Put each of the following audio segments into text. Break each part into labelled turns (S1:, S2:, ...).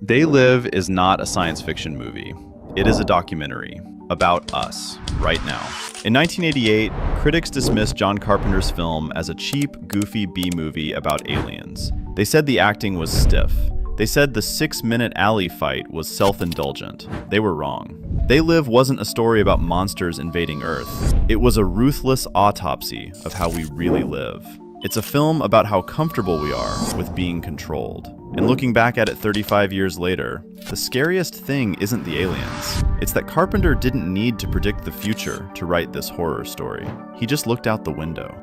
S1: They Live is not a science fiction movie. It is a documentary about us, right now. In 1988, critics dismissed John Carpenter's film as a cheap, goofy B-movie about aliens. They said the acting was stiff. They said the 6-minute alley fight was self-indulgent. They were wrong. They Live wasn't a story about monsters invading Earth. It was a ruthless autopsy of how we really live. It's a film about how comfortable we are with being controlled. And looking back at it 35 years later, the scariest thing isn't the aliens. It's that Carpenter didn't need to predict the future to write this horror story. He just looked out the window.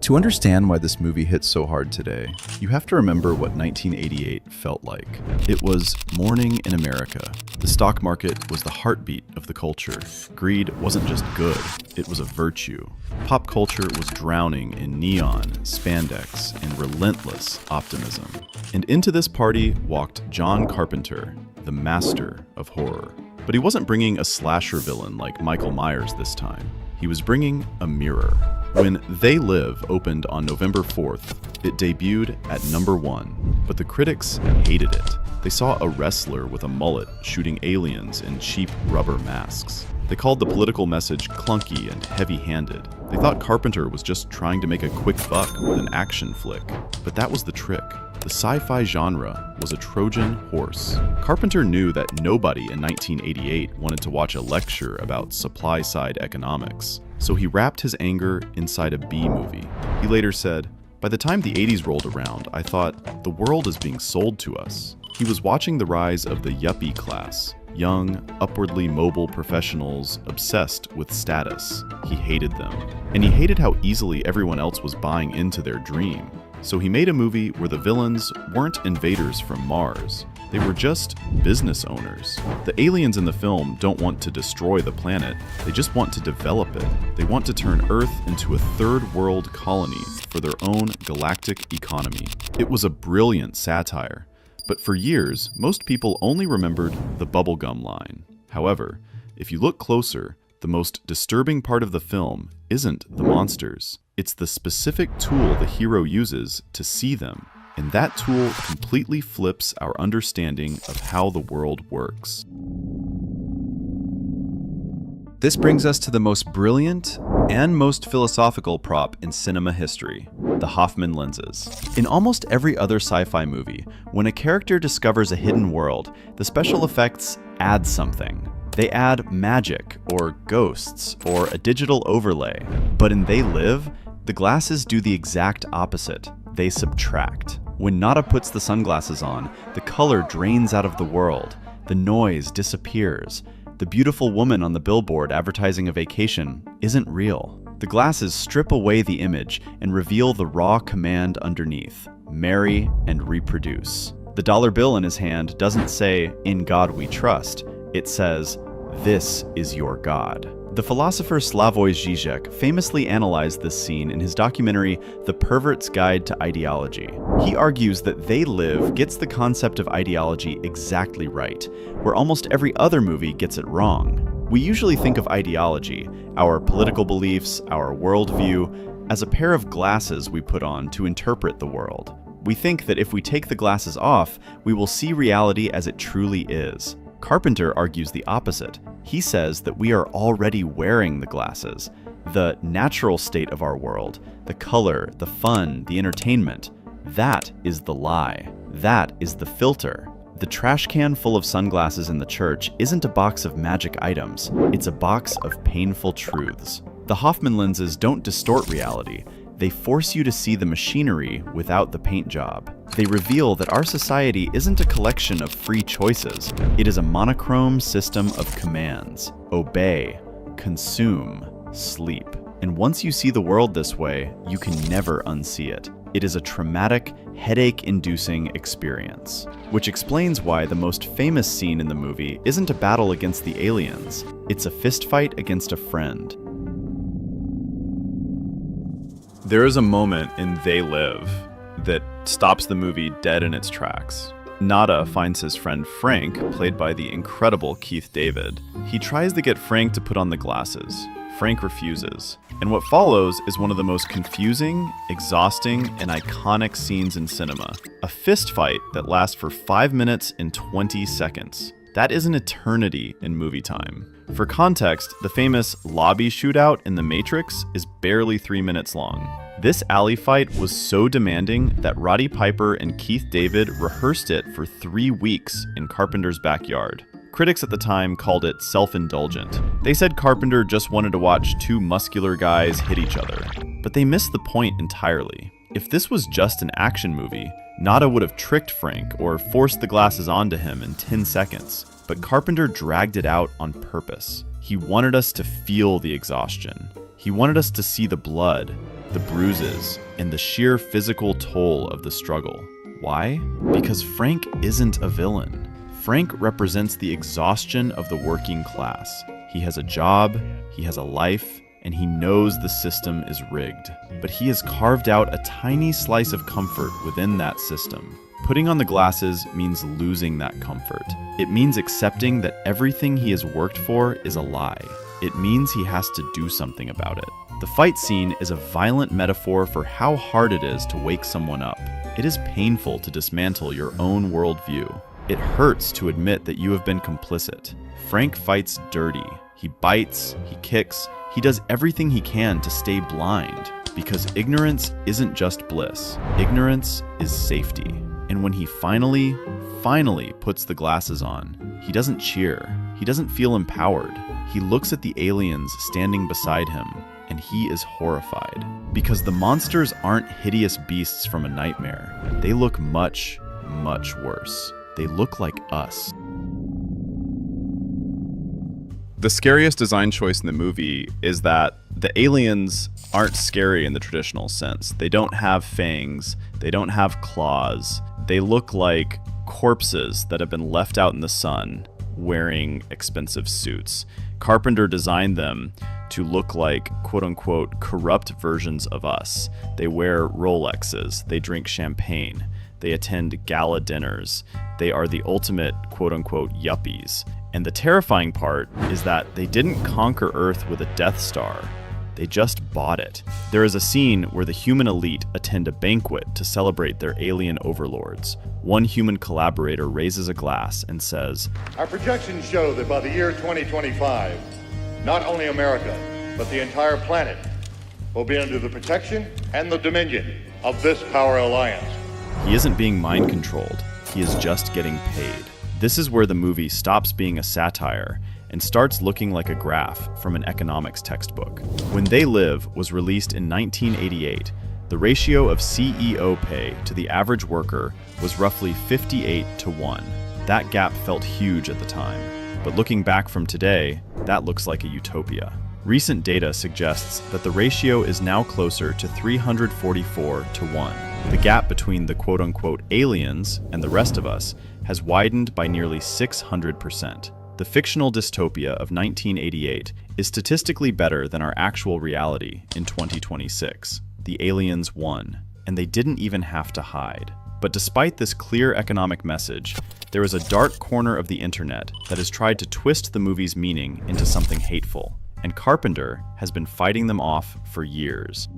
S2: To understand why this movie hits so hard today, you have to remember what 1988 felt like. It was morning in America. The stock market was the heartbeat of the culture. Greed wasn't just good, it was a virtue. Pop culture was drowning in neon, spandex, and relentless optimism. And into this party walked John Carpenter, the master of horror. But he wasn't bringing a slasher villain like Michael Myers this time. He was bringing a mirror. When They Live opened on November 4th, it debuted at number 1, but the critics hated it. They saw a wrestler with a mullet shooting aliens in cheap rubber masks. They called the political message clunky and heavy-handed. They thought Carpenter was just trying to make a quick buck with an action flick. But that was the trick. The sci-fi genre was a Trojan horse. Carpenter knew that nobody in 1988 wanted to watch a lecture about supply-side economics. So he wrapped his anger inside a B-movie. He later said, "By the time the 80s rolled around, I thought, the world is being sold to us." He was watching the rise of the yuppie class, young, upwardly mobile professionals obsessed with status. He hated them. And he hated how easily everyone else was buying into their dream. So he made a movie where the villains weren't invaders from Mars. They were just business owners. The aliens in the film don't want to destroy the planet, they just want to develop it. They want to turn Earth into a third world colony for their own galactic economy. It was a brilliant satire. But for years, most people only remembered the bubblegum line. However, if you look closer, the most disturbing part of the film isn't the monsters. It's the specific tool the hero uses to see them. And that tool completely flips our understanding of how the world works.
S1: This brings us to the most brilliant and most philosophical prop in cinema history, the Hoffman lenses. In almost every other sci-fi movie, when a character discovers a hidden world, the special effects add something. They add magic, or ghosts, or a digital overlay. But in They Live, the glasses do the exact opposite. They subtract. When Nada puts the sunglasses on, the color drains out of the world. The noise disappears. The beautiful woman on the billboard advertising a vacation isn't real. The glasses strip away the image and reveal the raw command underneath: marry and reproduce. The dollar bill in his hand doesn't say, "In God we trust." It says, "This is your God." The philosopher Slavoj Žižek famously analyzed this scene in his documentary The Pervert's Guide to Ideology. He argues that They Live gets the concept of ideology exactly right, where almost every other movie gets it wrong. We usually think of ideology, our political beliefs, our worldview, as a pair of glasses we put on to interpret the world. We think that if we take the glasses off, we will see reality as it truly is. Carpenter argues the opposite. He says that we are already wearing the glasses. The natural state of our world, the color, the fun, the entertainment, that is the lie. That is the filter. The trash can full of sunglasses in the church isn't a box of magic items. It's a box of painful truths. The Hoffman lenses don't distort reality. They force you to see the machinery without the paint job. They reveal that our society isn't a collection of free choices. It is a monochrome system of commands. Obey, consume, sleep. And once you see the world this way, you can never unsee it. It is a traumatic, headache-inducing experience. Which explains why the most famous scene in the movie isn't a battle against the aliens. It's a fistfight against a friend. There is a moment in They Live that stops the movie dead in its tracks. Nada finds his friend Frank, played by the incredible Keith David. He tries to get Frank to put on the glasses. Frank refuses. And what follows is one of the most confusing, exhausting, and iconic scenes in cinema. A fist fight that lasts for 5 minutes and 20 seconds. That is an eternity in movie time. For context, the famous lobby shootout in The Matrix is barely 3 minutes long. This alley fight was so demanding that Roddy Piper and Keith David rehearsed it for 3 weeks in Carpenter's backyard. Critics at the time called it self-indulgent. They said Carpenter just wanted to watch 2 muscular guys hit each other. But they missed the point entirely. If this was just an action movie, Nada would have tricked Frank or forced the glasses onto him in 10 seconds. But Carpenter dragged it out on purpose. He wanted us to feel the exhaustion. He wanted us to see the blood, the bruises, and the sheer physical toll of the struggle. Why? Because Frank isn't a villain. Frank represents the exhaustion of the working class. He has a job, he has a life, and he knows the system is rigged. But he has carved out a tiny slice of comfort within that system. Putting on the glasses means losing that comfort. It means accepting that everything he has worked for is a lie. It means he has to do something about it. The fight scene is a violent metaphor for how hard it is to wake someone up. It is painful to dismantle your own worldview. It hurts to admit that you have been complicit. Frank fights dirty. He bites, he kicks, he does everything he can to stay blind. Because ignorance isn't just bliss. Ignorance is safety. And when he finally puts the glasses on, he doesn't cheer. He doesn't feel empowered. He looks at the aliens standing beside him, and he is horrified. Because the monsters aren't hideous beasts from a nightmare. They look much, much worse. They look like us.
S2: The scariest design choice in the movie is that the aliens aren't scary in the traditional sense. They don't have fangs. They don't have claws. They look like corpses that have been left out in the sun wearing expensive suits. Carpenter designed them to look like quote-unquote corrupt versions of us. They wear Rolexes. They drink champagne. They attend gala dinners. They are the ultimate quote-unquote yuppies. And the terrifying part is that they didn't conquer Earth with a Death Star. They just bought it. There is a scene where the human elite attend a banquet to celebrate their alien overlords. One human collaborator raises a glass and says,
S3: "Our projections show that by the year 2025, not only America, but the entire planet will be under the protection and the dominion of this power alliance."
S1: He isn't being mind controlled. He is just getting paid. This is where the movie stops being a satire and starts looking like a graph from an economics textbook. When They Live was released in 1988, the ratio of CEO pay to the average worker was roughly 58-1. That gap felt huge at the time, but looking back from today, that looks like a utopia. Recent data suggests that the ratio is now closer to 344-1. The gap between the quote-unquote aliens and the rest of us has widened by nearly 600%. The fictional dystopia of 1988 is statistically better than our actual reality in 2026. The aliens won, and they didn't even have to hide. But despite this clear economic message, there is a dark corner of the internet that has tried to twist the movie's meaning into something hateful, and Carpenter has been fighting them off for years.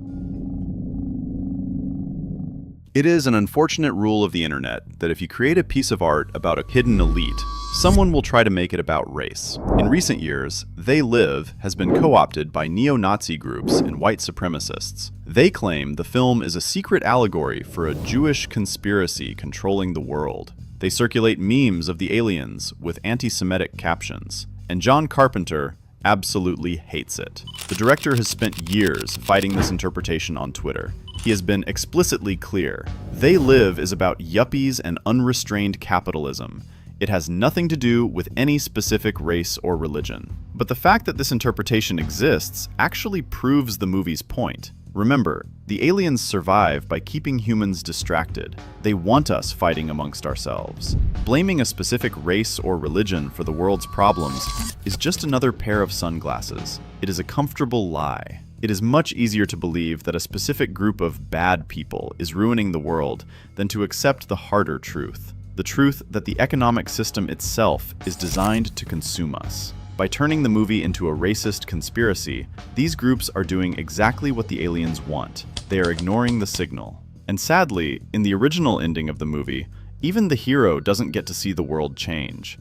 S2: It is an unfortunate rule of the internet that if you create a piece of art about a hidden elite, someone will try to make it about race. In recent years, They Live has been co-opted by neo-Nazi groups and white supremacists. They claim the film is a secret allegory for a Jewish conspiracy controlling the world. They circulate memes of the aliens with anti-Semitic captions, and John Carpenter absolutely hates it. The director has spent years fighting this interpretation on Twitter. He has been explicitly clear. They Live is about yuppies and unrestrained capitalism. It has nothing to do with any specific race or religion. But the fact that this interpretation exists actually proves the movie's point. Remember, the aliens survive by keeping humans distracted. They want us fighting amongst ourselves. Blaming a specific race or religion for the world's problems is just another pair of sunglasses. It is a comfortable lie. It is much easier to believe that a specific group of bad people is ruining the world than to accept the harder truth. The truth that the economic system itself is designed to consume us.
S1: By turning the movie into a racist conspiracy, these groups are doing exactly what the aliens want. They are ignoring the signal. And sadly, in the original ending of the movie, even the hero doesn't get to see the world change.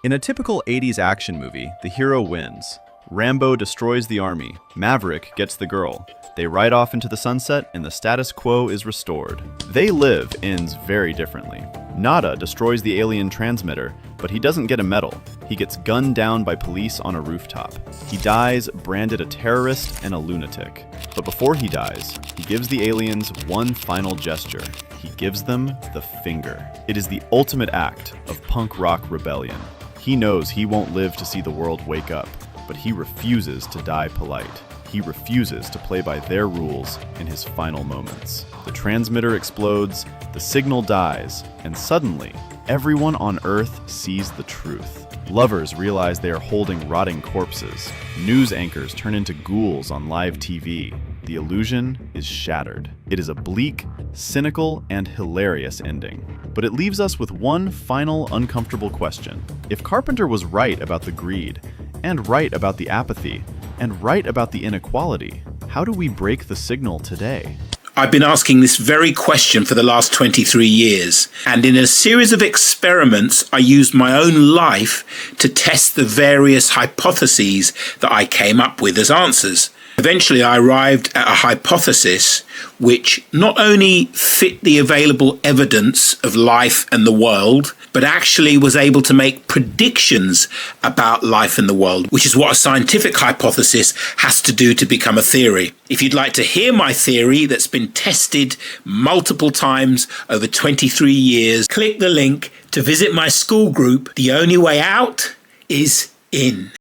S1: In a typical 80s action movie, the hero wins. Rambo destroys the army, Maverick gets the girl. They ride off into the sunset and the status quo is restored. They Live ends very differently. Nada destroys the alien transmitter, but he doesn't get a medal. He gets gunned down by police on a rooftop. He dies branded a terrorist and a lunatic. But before he dies, he gives the aliens one final gesture. He gives them the finger. It is the ultimate act of punk rock rebellion. He knows he won't live to see the world wake up, but he refuses to die polite. He refuses to play by their rules in his final moments. The transmitter explodes, the signal dies, and suddenly, everyone on Earth sees the truth. Lovers realize they are holding rotting corpses. News anchors turn into ghouls on live TV. The illusion is shattered. It is a bleak, cynical, and hilarious ending. But it leaves us with one final uncomfortable question. If Carpenter was right about the greed, and right about the apathy, and right about the inequality, how do we break the signal today?
S4: I've been asking this very question for the last 23 years, and in a series of experiments, I used my own life to test the various hypotheses that I came up with as answers. Eventually, I arrived at a hypothesis which not only fit the available evidence of life and the world, but actually was able to make predictions about life and the world, which is what a scientific hypothesis has to do to become a theory. If you'd like to hear my theory that's been tested multiple times over 23 years, click the link to visit my school group. The only way out is in.